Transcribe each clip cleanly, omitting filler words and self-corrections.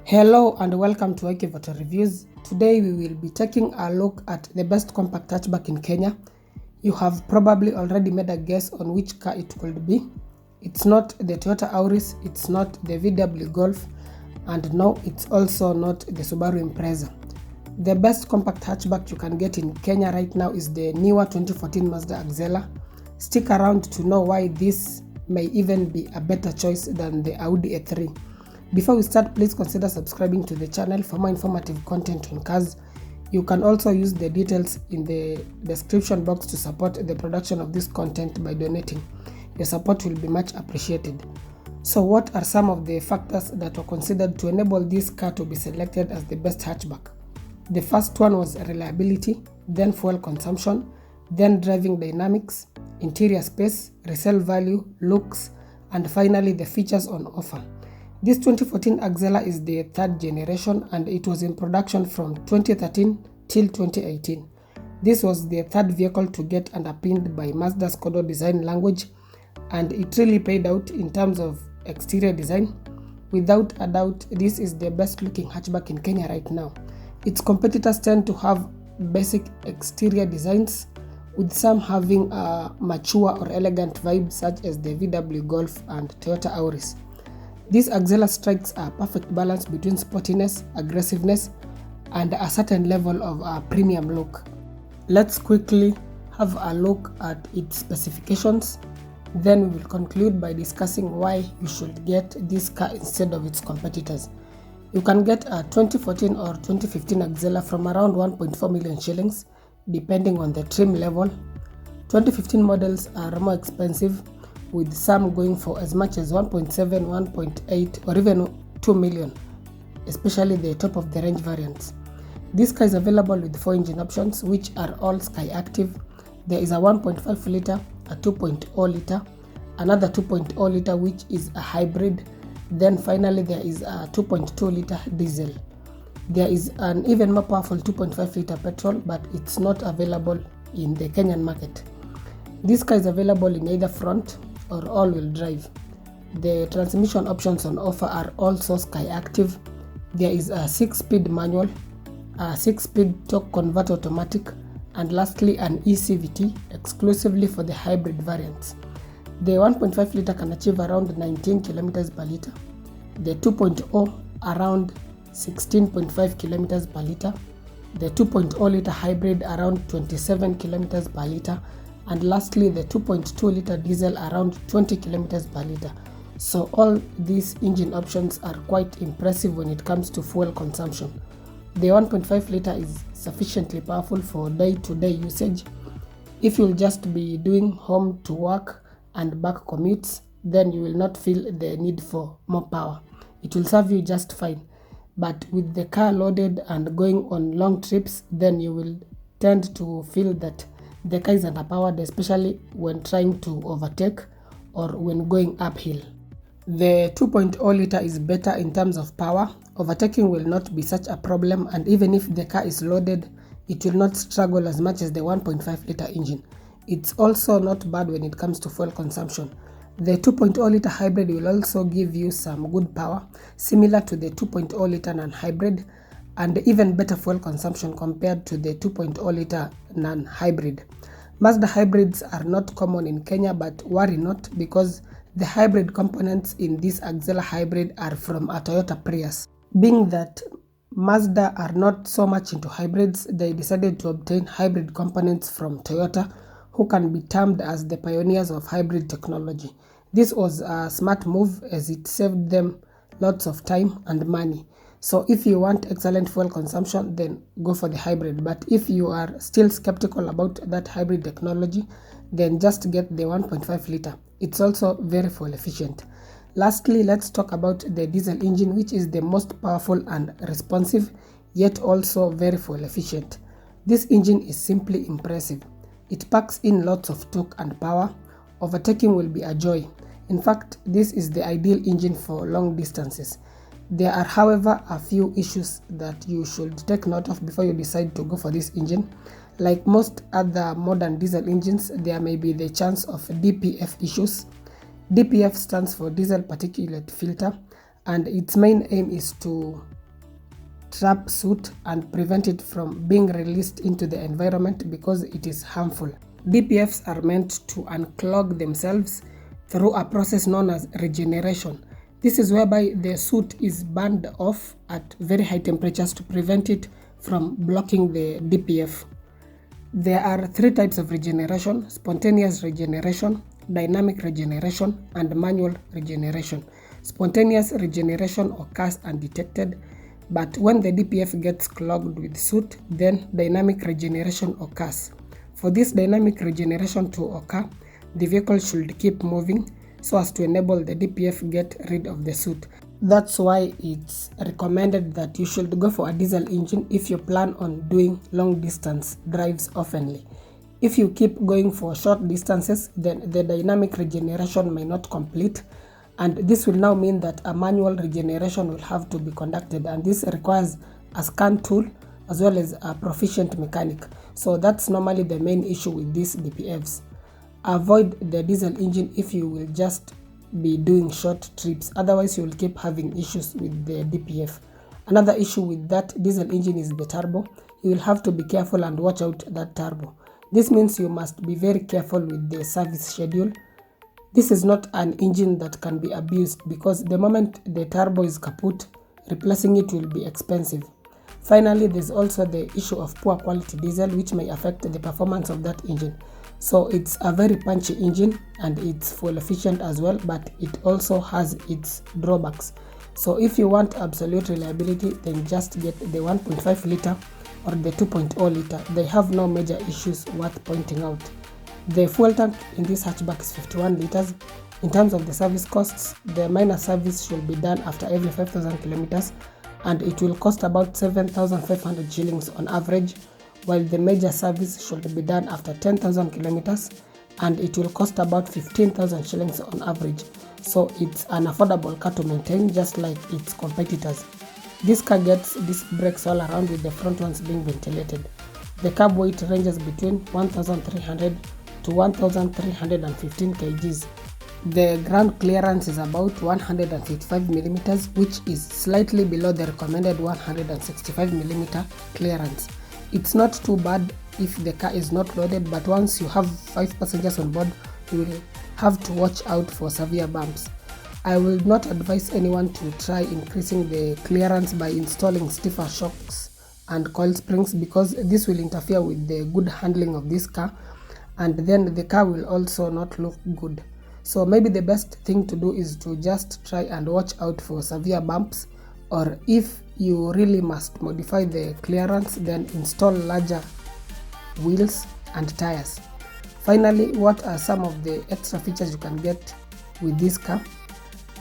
Hello and welcome to IK Photo Reviews. Today we will be taking a look at the best compact hatchback in Kenya. You have probably already made a guess on which car it could be. It's not the Toyota Auris, it's not the VW Golf, and no, it's also not the Subaru Impreza. The best compact hatchback you can get in Kenya right now is the newer 2014 Mazda Axela. Stick around to know why this may even be a better choice than the Audi A3. Before we start, please consider subscribing to the channel for more informative content on cars. You can also use the details in the description box to support the production of this content by donating. Your support will be much appreciated. So what are some of the factors that were considered to enable this car to be selected as the best hatchback? The first one was reliability, then fuel consumption, then driving dynamics, interior space, resale value, looks, and finally the features on offer. This 2014 Axela is the third generation and it was in production from 2013 till 2018. This was the third vehicle to get underpinned by Mazda's Kodo design language, and it really paid out in terms of exterior design. Without a doubt, this is the best looking hatchback in Kenya right now. Its competitors tend to have basic exterior designs, with some having a mature or elegant vibe such as the VW Golf and Toyota Auris. This Axela strikes a perfect balance between sportiness, aggressiveness, and a certain level of a premium look. Let's quickly have a look at its specifications, then we will conclude by discussing why you should get this car instead of its competitors. You can get a 2014 or 2015 Axela from around 1.4 million shillings, depending on the trim level. 2015 models are more expensive, with some going for as much as 1.7, 1.8 or even 2 million, especially the top of the range variants. This car is available with 4 engine options, which are all skyactiv. There is a 1.5 litre, a 2.0 litre, another 2.0 litre which is a hybrid, then finally there is a 2.2 litre diesel. There is an even more powerful 2.5 litre petrol, but it's not available in the Kenyan market. This car is available in either front or all-wheel drive. The transmission options on offer are also skyactiv. There is a 6-speed manual, a 6-speed torque converter automatic, and lastly an eCVT exclusively for the hybrid variants. The 1.5 litre can achieve around 19 km per litre, the 2.0 around 16.5 km per litre, the 2.0 litre hybrid around 27 km per litre, and lastly the 2.2 litre diesel around 20 km per litre. So all these engine options are quite impressive when it comes to fuel consumption. The 1.5 litre is sufficiently powerful for day-to-day usage. If you'll just be doing home to work and back commutes, then you will not feel the need for more power. It will serve you just fine. But with the car loaded and going on long trips, then you will tend to feel that the car is underpowered, especially when trying to overtake or when going uphill. The 2.0 litre is better in terms of power. Overtaking will not be such a problem, and even if the car is loaded, it will not struggle as much as the 1.5 litre engine. It's also not bad when it comes to fuel consumption. The 2.0 litre hybrid will also give you some good power, similar to the 2.0 litre non-hybrid, and even better fuel consumption compared to the 2.0 litre non-hybrid. Mazda hybrids are not common in Kenya, but worry not, because the hybrid components in this Axela hybrid are from a Toyota Prius. Being that Mazda are not so much into hybrids, they decided to obtain hybrid components from Toyota, who can be termed as the pioneers of hybrid technology. This was a smart move as it saved them lots of time and money. So if you want excellent fuel consumption, then go for the hybrid. But if you are still skeptical about that hybrid technology, then just get the 1.5 litre. It's also very fuel efficient. Lastly, let's talk about the diesel engine, which is the most powerful and responsive, yet also very fuel efficient. This engine is simply impressive. It packs in lots of torque and power. Overtaking will be a joy. In fact, this is the ideal engine for long distances. There are, however, a few issues that you should take note of before you decide to go for this engine. Like most other modern diesel engines, there may be the chance of DPF issues. DPF stands for diesel particulate filter, and its main aim is to trap soot and prevent it from being released into the environment because it is harmful. DPFs are meant to unclog themselves through a process known as regeneration. This is whereby the soot is burned off at very high temperatures to prevent it from blocking the DPF. There are three types of regeneration: spontaneous regeneration, dynamic regeneration, and manual regeneration. Spontaneous regeneration occurs undetected, but when the DPF gets clogged with soot, then dynamic regeneration occurs. For this dynamic regeneration to occur, the vehicle should keep moving so as to enable the DPF get rid of the soot. That's why it's recommended that you should go for a diesel engine if you plan on doing long distance drives oftenly. If you keep going for short distances, then the dynamic regeneration may not complete, and this will now mean that a manual regeneration will have to be conducted, and this requires a scan tool as well as a proficient mechanic. So that's normally the main issue with these DPFs. Avoid the diesel engine if you will just be doing short trips, otherwise you will keep having issues with the DPF. Another issue with that diesel engine is the turbo. You will have to be careful and watch out that turbo. This means you must be very careful with the service schedule. This is not an engine that can be abused because the moment the turbo is kaput, replacing it will be expensive. Finally, there's also the issue of poor quality diesel, which may affect the performance of that engine. So it's a very punchy engine and it's fuel efficient as well, but it also has its drawbacks. So if you want absolute reliability, then just get the 1.5 liter or the 2.0 liter. They have no major issues worth pointing out. The fuel tank in this hatchback is 51 liters. In terms of the service costs, the minor service should be done after every 5,000 kilometers, and it will cost about 7,500 shillings on average, while the major service should be done after 10,000 kilometers, and it will cost about 15,000 shillings on average. So it's an affordable car to maintain, just like its competitors. This car gets disc brakes all around, with the front ones being ventilated. The cab weight ranges between 1,300 to 1,315 kgs. The ground clearance is about 155 millimeters, which is slightly below the recommended 165 millimeter clearance. It's not too bad if the car is not loaded, but once you have 5 passengers on board, you will have to watch out for severe bumps. I will not advise anyone to try increasing the clearance by installing stiffer shocks and coil springs, because this will interfere with the good handling of this car, and then the car will also not look good. So maybe the best thing to do is to just try and watch out for severe bumps, or if you really must modify the clearance, then install larger wheels and tires. Finally, what are some of the extra features you can get with this car?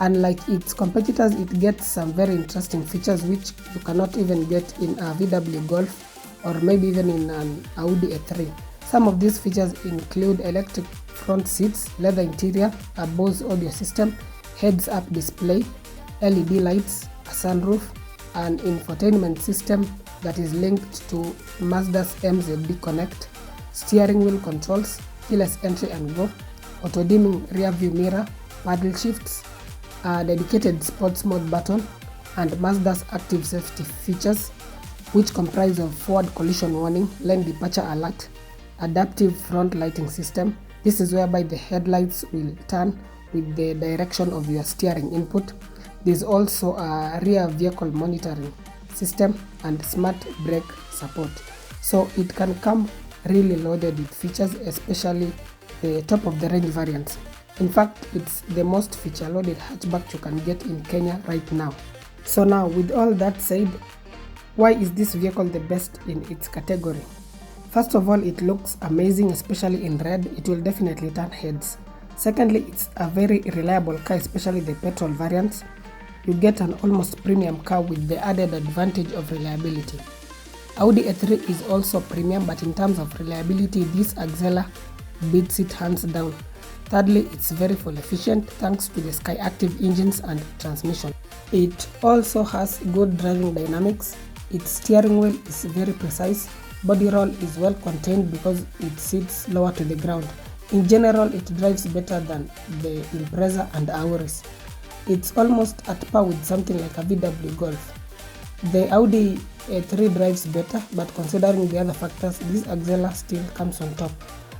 Unlike its competitors, it gets some very interesting features which you cannot even get in a VW Golf or maybe even in an Audi A3. Some of these features include electric front seats, leather interior, a Bose audio system, heads-up display, LED lights, a sunroof, an infotainment system that is linked to Mazda's MZB Connect, steering wheel controls, keyless entry and go, auto-dimming rear view mirror, paddle shifts, a dedicated sports mode button, and Mazda's active safety features, which comprise of forward collision warning, lane departure alert, adaptive front lighting system. This is whereby the headlights will turn with the direction of your steering input. There's also a rear vehicle monitoring system and smart brake support. So it can come really loaded with features, especially the top of the range variants. In fact, it's the most feature loaded hatchback you can get in Kenya right now. So now, with all that said, why is this vehicle the best in its category? First of all, it looks amazing, especially in red. It will definitely turn heads. Secondly, it's a very reliable car, especially the petrol variants. You get an almost premium car with the added advantage of reliability. Audi A3 is also premium, but in terms of reliability, this Axela beats it hands down. Thirdly, it's very fuel efficient thanks to the skyactiv engines and transmission. It also has good driving dynamics. Its steering wheel is very precise. Body roll is well contained because it sits lower to the ground. In general, it drives better than the Impreza and Auris. It's almost at par with something like a VW Golf. The Audi A3 drives better, but considering the other factors, this Axela still comes on top.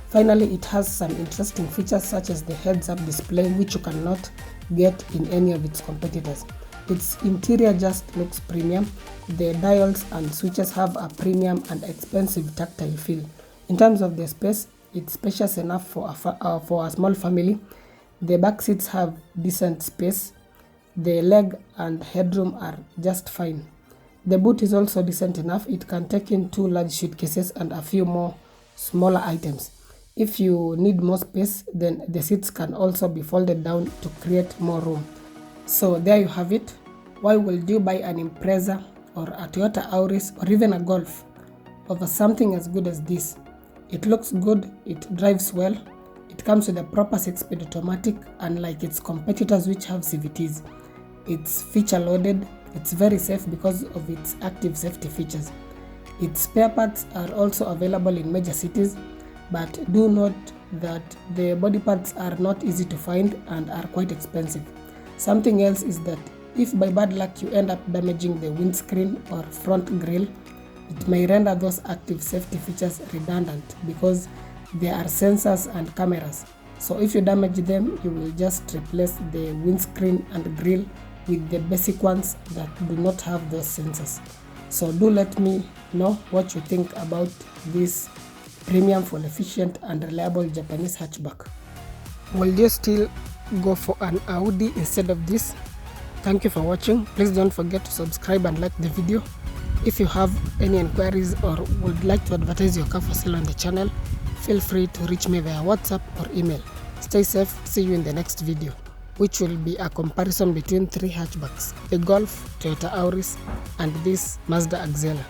Finally, it has some interesting features such as the heads-up display, which you cannot get in any of its competitors. Its interior just looks premium. The dials and switches have a premium and expensive tactile feel. In terms of the space, it's spacious enough for a small family. The back seats have decent space. The leg and headroom are just fine. The boot is also decent enough. It can take in 2 large suitcases and a few more smaller items. If you need more space, then the seats can also be folded down to create more room. So there you have it. Why would you buy an Impreza or a Toyota Auris or even a Golf over something as good as this? It looks good, it drives well, it comes with a proper 6-speed automatic, unlike its competitors which have CVTs. It's feature loaded, it's very safe because of its active safety features. Its spare parts are also available in major cities, but do note that the body parts are not easy to find and are quite expensive. Something else is that if by bad luck you end up damaging the windscreen or front grille, it may render those active safety features redundant because there are sensors and cameras. So if you damage them, you will just replace the windscreen and grille with the basic ones that do not have those sensors. So do let me know what you think about this premium, fuel efficient and reliable Japanese hatchback. Will you still go for an Audi instead of this? Thank you for watching. Please don't forget to subscribe and like the video. If you have any inquiries or would like to advertise your car for sale on the channel, feel free to reach me via WhatsApp or email. Stay safe. See you in the next video, which will be a comparison between 3 hatchbacks: the Golf, Toyota Auris and this Mazda Axela.